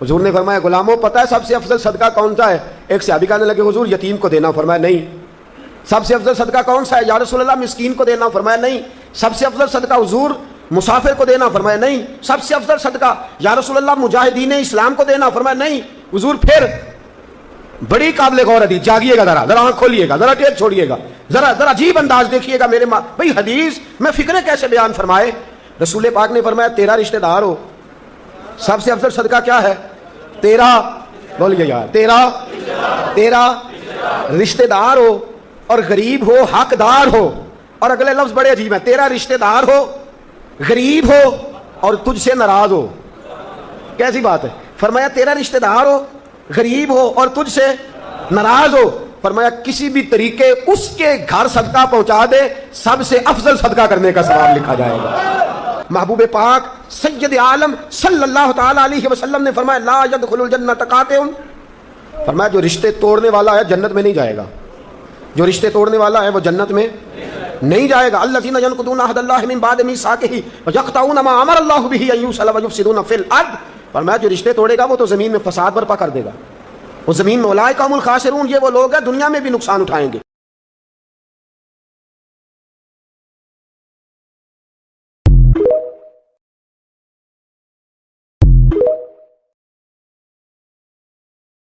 حضور نے فرمایا غلاموں پتہ ہے سب سے افضل صدقہ کون سا ہے؟ ایک صحابی کہنے لگے حضور یتیم کو دینا، فرمایا نہیں۔ سب سے افضل صدقہ کون سا ہے یا رسول اللہ؟ مسکین کو دینا، فرمایا نہیں۔ سب سے افضل صدقہ حضور مسافر کو دینا، فرمایا نہیں۔ سب سے افضل صدقہ یا رسول اللہ مجاہدین اسلام کو دینا، فرمایا نہیں۔ حضور پھر بڑی قابل غور حدیث، جاگیے گا ذرا آنکھ کھولیے گا، ذرا ٹیک چھوڑیے گا، ذرا عجیب انداز دیکھیے گا میرے بھائی حدیث میں فکریں کیسے بیان فرمائے۔ رسول پاک نے فرمایا تیرا رشتہ دار ہو، سب سے افضل صدقہ کیا ہے؟ تیرا، بولیے یار، تیرا رشتہ دار ہو اور غریب ہو، حقدار ہو، اور اگلے لفظ بڑے عجیب ہیں، تیرا رشتہ دار ہو، غریب ہو اور تجھ سے ناراض ہو۔ کیسی بات ہے؟ فرمایا تیرا رشتہ دار ہو، غریب ہو اور تجھ سے ناراض ہو، فرمایا کسی بھی طریقے اس کے گھر صدقہ پہنچا دے، سب سے افضل صدقہ کرنے کا ثواب لکھا جائے گا۔ محبوب پاک سید عالم صلی اللہ تعالی علیہ وسلم نے فرمایا لا يدخل الجنۃ قاطع، فرمایا جو رشتے توڑنے والا ہے جنت میں نہیں جائے گا، جو رشتے توڑنے والا ہے وہ جنت میں نہیں جائے گا۔ الذین ینقضون عہد اللہ من بعد میثاقہ ویقطعون ما امر اللہ بہ ان یوصل ویفسدون فی الارض، فرمایا جو رشتے توڑے گا وہ تو زمین میں فساد برپا کر دے گا، وہ زمین میں اولئک هم الخاسرون، یہ وہ لوگ ہیں دنیا میں بھی نقصان اٹھائیں گے۔